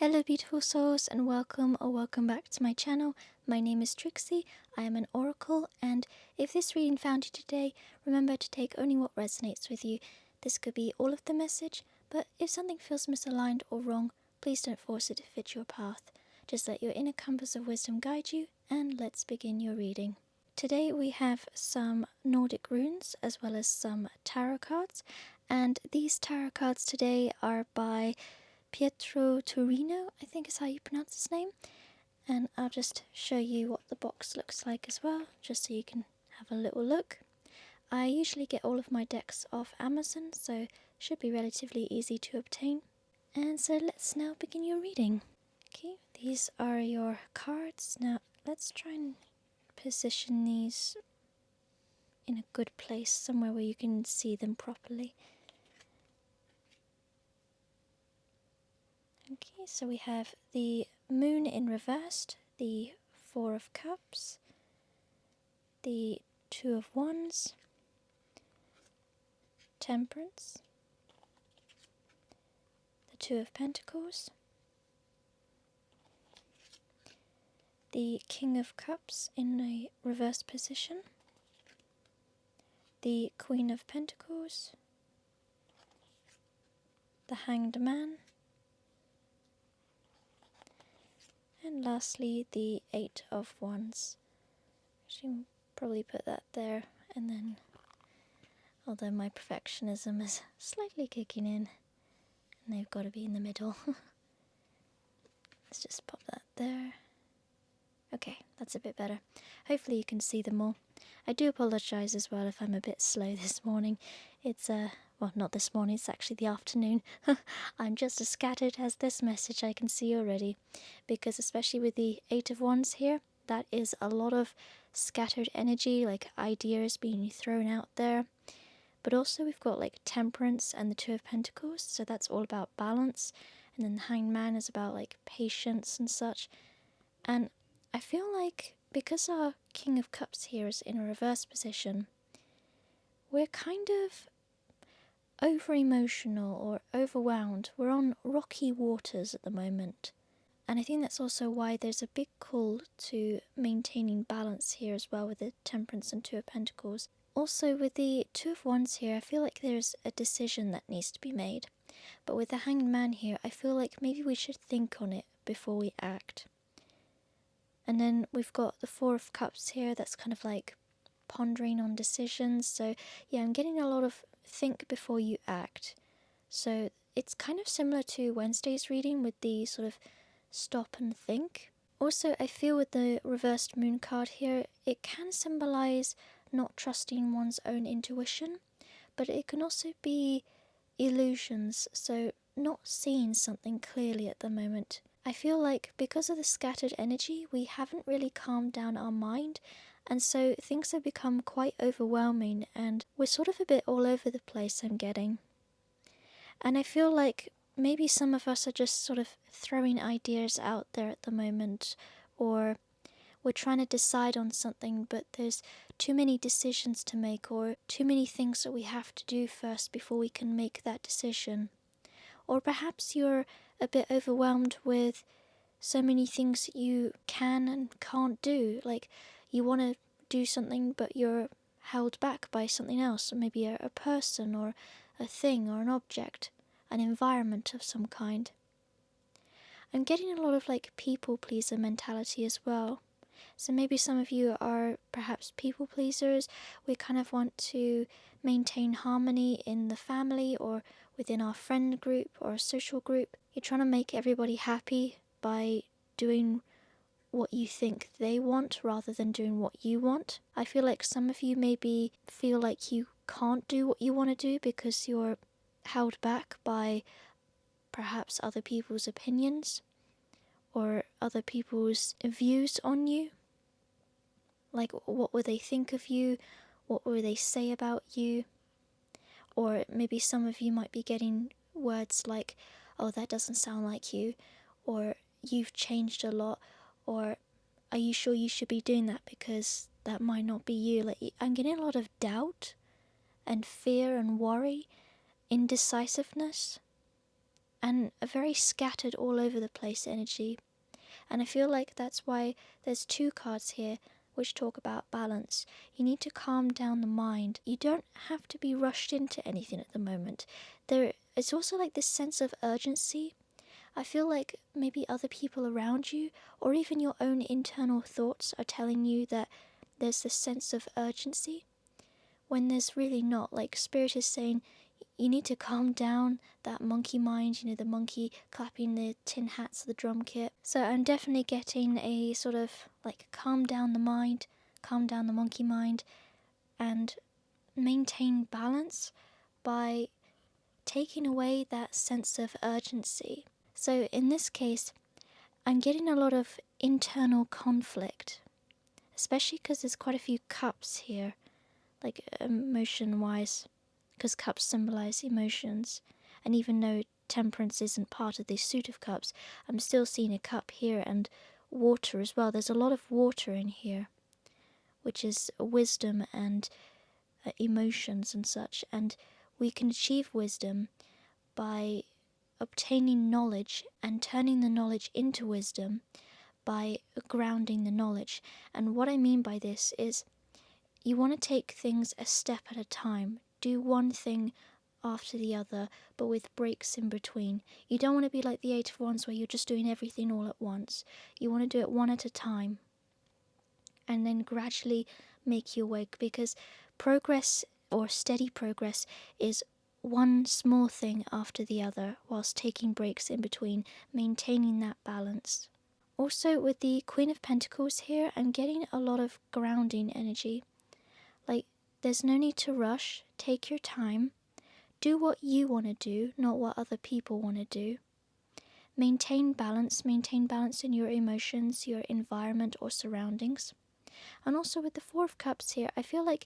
Hello beautiful souls, and welcome or welcome back to my channel. My name is Trixie, I am an oracle, and if this reading found you today, remember to take only what resonates with you. This could be all of the message, but if something feels misaligned or wrong, please don't force it to fit your path. Just let your inner compass of wisdom guide you, and let's begin your reading. Today we have some Nordic runes as well as some tarot cards, and these tarot cards today are by Pietro Turino, I think is how you pronounce his name, and I'll just show you what the box looks like as well, just so you can have a little look. I usually get all of my decks off Amazon, so should be relatively easy to obtain. And so let's now begin your reading. Okay, these are your cards. Now let's try and position these in a good place, somewhere where you can see them properly. Okay, so we have the Moon in reversed, the Four of Cups, the Two of Wands, Temperance, the Two of Pentacles, the King of Cups in a reversed position, the Queen of Pentacles, the Hanged Man, and lastly the Eight of Wands. Actually, probably put that there, and then, although my perfectionism is slightly kicking in, and they've got to be in the middle. Let's just pop that there. Okay, that's a bit better. Hopefully you can see them all. I do apologise as well if I'm a bit slow this morning. It's well, not this morning, it's actually the afternoon. I'm just as scattered as this message, I can see already. Because especially with the Eight of Wands here, that is a lot of scattered energy, like ideas being thrown out there. But also we've got like Temperance and the Two of Pentacles, so that's all about balance. And then the Hanged Man is about like patience and such. And I feel like because our King of Cups here is in a reverse position, we're kind of over-emotional or overwhelmed. We're on rocky waters at the moment. And I think that's also why there's a big call to maintaining balance here as well with the Temperance and Two of Pentacles. Also with the Two of Wands here, I feel like there's a decision that needs to be made. But with the Hanged Man here, I feel like maybe we should think on it before we act. And then we've got the Four of Cups here, that's kind of like pondering on decisions. So yeah, I'm getting a lot of think before you act. So it's kind of similar to Wednesday's reading with the sort of stop and think. Also, I feel with the reversed moon card here, it can symbolize not trusting one's own intuition, but it can also be illusions, so not seeing something clearly at the moment. I feel like because of the scattered energy, we haven't really calmed down our mind, and so things have become quite overwhelming, and we're sort of a bit all over the place, I'm getting. And I feel like maybe some of us are just sort of throwing ideas out there at the moment, or we're trying to decide on something, but there's too many decisions to make, or too many things that we have to do first before we can make that decision. Or perhaps you're a bit overwhelmed with so many things you can and can't do. Like you want to do something, but you're held back by something else, maybe a person or a thing or an object, an environment of some kind. I'm getting a lot of like people pleaser mentality as well. So maybe some of you are perhaps people pleasers. We kind of want to maintain harmony in the family or within our friend group or social group. You're trying to make everybody happy by doing what you think they want rather than doing what you want. I feel like some of you maybe feel like you can't do what you want to do because you're held back by perhaps other people's opinions or other people's views on you. Like, what will they think of you? What will they say about you? Or maybe some of you might be getting words like, oh, that doesn't sound like you, or you've changed a lot, or are you sure you should be doing that because that might not be you? Like, I'm getting a lot of doubt and fear and worry, indecisiveness. and a very scattered all over the place energy. And I feel like that's why there's two cards here which talk about balance. You need to calm down the mind. You don't have to be rushed into anything at the moment. It's also like this sense of urgency. I feel like maybe other people around you, or even your own internal thoughts, are telling you that there's this sense of urgency, when there's really not. Like, Spirit is saying, you need to calm down that monkey mind, the monkey clapping the tin hats of the drum kit. So I'm definitely getting a sort of like calm down the mind, calm down the monkey mind, and maintain balance by taking away that sense of urgency. So in this case, I'm getting a lot of internal conflict, especially because there's quite a few cups here, like emotion-wise, because cups symbolize emotions. And even though temperance isn't part of this suit of cups, I'm still seeing a cup here, and water as well. There's a lot of water in here, which is wisdom and emotions and such. And we can achieve wisdom by obtaining knowledge and turning the knowledge into wisdom by grounding the knowledge. And what I mean by this is, you want to take things a step at a time. Do one thing after the other, but with breaks in between. You don't want to be like the Eight of Wands where you're just doing everything all at once. You want to do it one at a time, and then gradually make your way, because progress, or steady progress, is one small thing after the other, whilst taking breaks in between, maintaining that balance. Also, with the Queen of Pentacles here, I'm getting a lot of grounding energy. Like, there's no need to rush. Take your time. Do what you want to do, not what other people want to do. Maintain balance in your emotions, your environment or surroundings. And also with the Four of Cups here, I feel like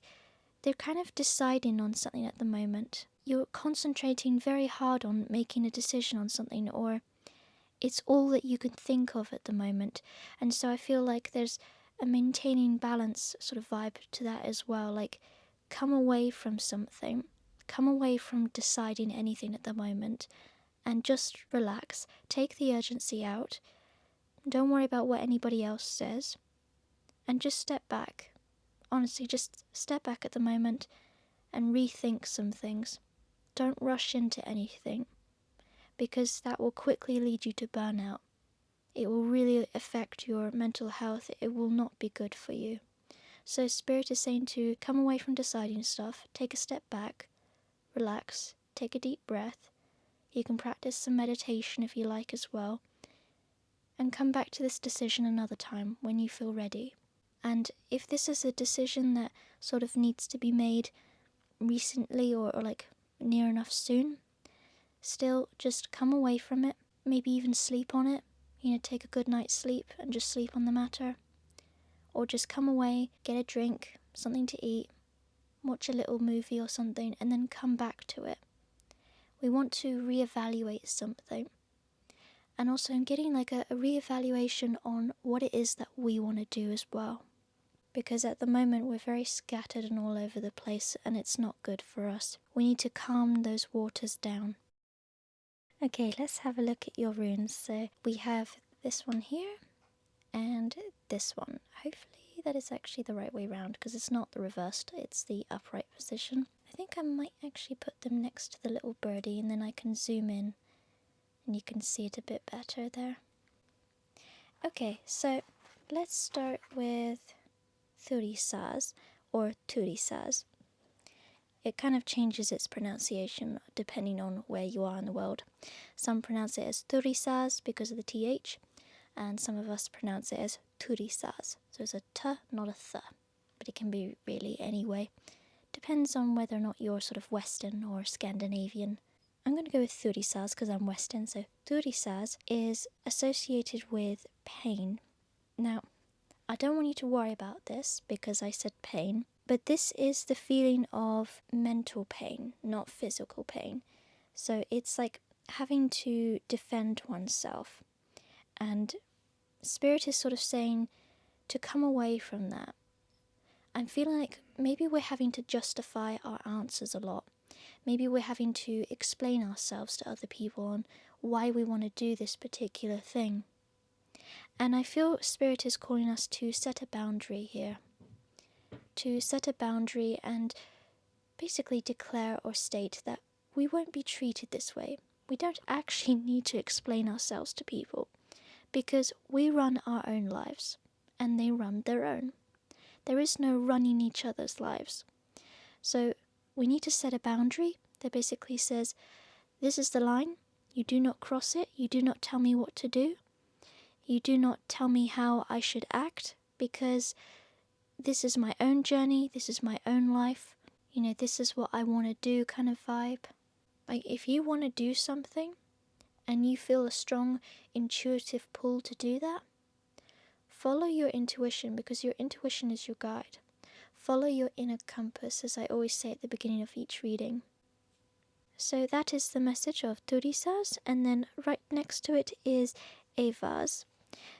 they're kind of deciding on something at the moment. You're concentrating very hard on making a decision on something, or it's all that you can think of at the moment. And so I feel like there's a maintaining balance sort of vibe to that as well. Like, come away from something, come away from deciding anything at the moment, and just relax. Take the urgency out. Don't worry about what anybody else says, and just step back. Honestly, just step back at the moment and rethink some things. Don't rush into anything, because that will quickly lead you to burnout. It will really affect your mental health. It will not be good for you. So Spirit is saying to come away from deciding stuff, take a step back, relax, take a deep breath. You can practice some meditation if you like as well, and come back to this decision another time when you feel ready. And if this is a decision that sort of needs to be made recently, or like near enough soon, still just come away from it, maybe even sleep on it. Take a good night's sleep and just sleep on the matter. Or just come away, get a drink, something to eat, watch a little movie or something, and then come back to it. We want to reevaluate something. And also I'm getting like a reevaluation on what it is that we want to do as well. Because at the moment we're very scattered and all over the place, and it's not good for us. We need to calm those waters down. Okay, let's have a look at your runes. So we have this one here and this one. Hopefully that is actually the right way round, because it's not the reversed, it's the upright position. I think I might actually put them next to the little birdie, and then I can zoom in and you can see it a bit better there. Okay, so let's start with Thurisaz or Turisaz. It kind of changes its pronunciation depending on where you are in the world. Some pronounce it as Turisaz because of the TH, and some of us pronounce it as Turisaz. So it's a T, not a Th, but it can be really any way. Depends on whether or not you're sort of Western or Scandinavian. I'm going to go with Thurisaz because I'm Western, so Thurisaz is associated with pain. Now, I don't want you to worry about this because I said pain, but this is the feeling of mental pain, not physical pain. So it's like having to defend oneself. And Spirit is sort of saying to come away from that. I'm feeling like maybe we're having to justify our answers a lot. Maybe we're having to explain ourselves to other people on why we want to do this particular thing. And I feel Spirit is calling us to set a boundary here. To set a boundary and basically declare or state that we won't be treated this way. We don't actually need to explain ourselves to people because we run our own lives and they run their own. There is no running each other's lives. So we need to set a boundary that basically says, this is the line, you do not cross it, you do not tell me what to do, you do not tell me how I should act, because this is my own journey, this is my own life, this is what I want to do kind of vibe. Like, if you want to do something and you feel a strong intuitive pull to do that, follow your intuition, because your intuition is your guide. Follow your inner compass, as I always say at the beginning of each reading. So that is the message of Turisas, and then right next to it is Evas.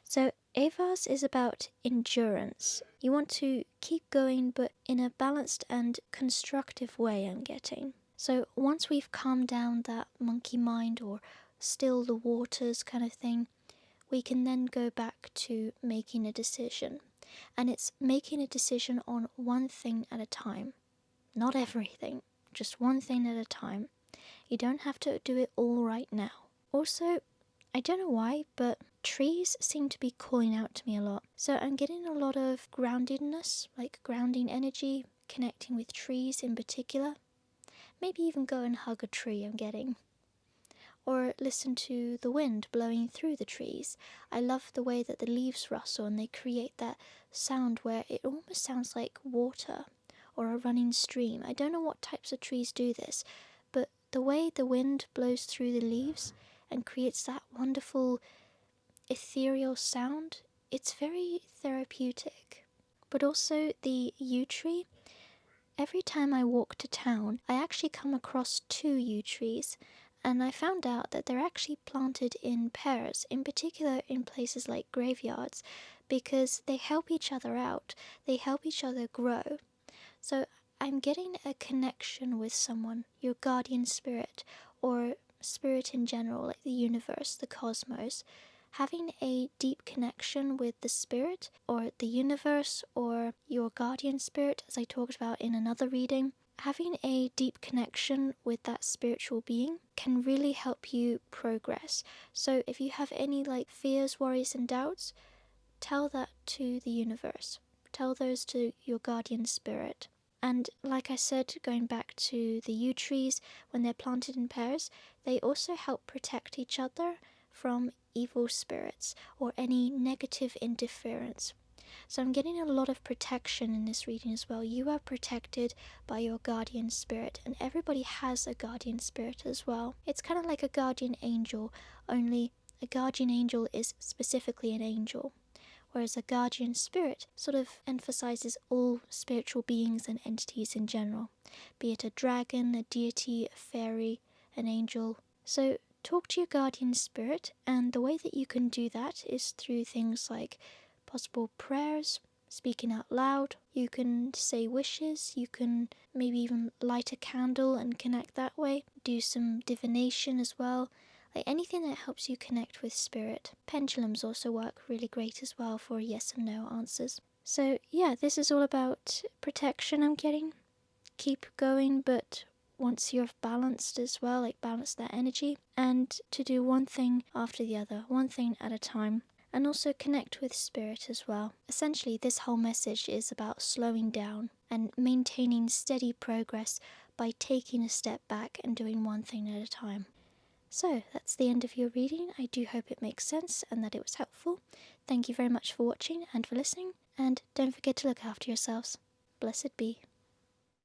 So Evas is about endurance. You want to keep going, but in a balanced and constructive way, I'm getting. So once we've calmed down that monkey mind or still the waters kind of thing, we can then go back to making a decision. And it's making a decision on one thing at a time. Not everything, just one thing at a time. You don't have to do it all right now. Also, I don't know why, but trees seem to be calling out to me a lot. So I'm getting a lot of groundedness, like grounding energy, connecting with trees in particular. Maybe even go and hug a tree, I'm getting. Or listen to the wind blowing through the trees. I love the way that the leaves rustle and they create that sound where it almost sounds like water or a running stream. I don't know what types of trees do this, but the way the wind blows through the leaves and creates that wonderful ethereal sound, it's very therapeutic. But also the yew tree, every time I walk to town, I actually come across 2 yew trees, and I found out that they're actually planted in pairs, in particular in places like graveyards, because they help each other out, they help each other grow. So I'm getting a connection with someone, your guardian spirit, or spirit in general, like the universe, the cosmos. Having a deep connection with the spirit, or the universe, or your guardian spirit, as I talked about in another reading, having a deep connection with that spiritual being can really help you progress. So if you have any fears, worries and doubts, tell that to the universe. Tell those to your guardian spirit. And like I said, going back to the yew trees, when they're planted in pairs, they also help protect each other from evil spirits or any negative interference. So I'm getting a lot of protection in this reading as well. You are protected by your guardian spirit, and everybody has a guardian spirit as well. It's kind of like a guardian angel, only a guardian angel is specifically an angel, whereas a guardian spirit sort of emphasizes all spiritual beings and entities in general, be it a dragon, a deity, a fairy, an angel. So talk to your guardian spirit, and the way that you can do that is through things like possible prayers, speaking out loud. You can say wishes, you can maybe even light a candle and connect that way. Do some divination as well. Anything that helps you connect with spirit. Pendulums also work really great as well for yes and no answers. So yeah, this is all about protection, I'm getting. Keep going, but once you're balanced as well, balance that energy, and to do one thing after the other, one thing at a time, and also connect with spirit as well. Essentially, this whole message is about slowing down and maintaining steady progress by taking a step back and doing one thing at a time. So that's the end of your reading. I do hope it makes sense and that it was helpful. Thank you very much for watching and for listening, and don't forget to look after yourselves. Blessed be.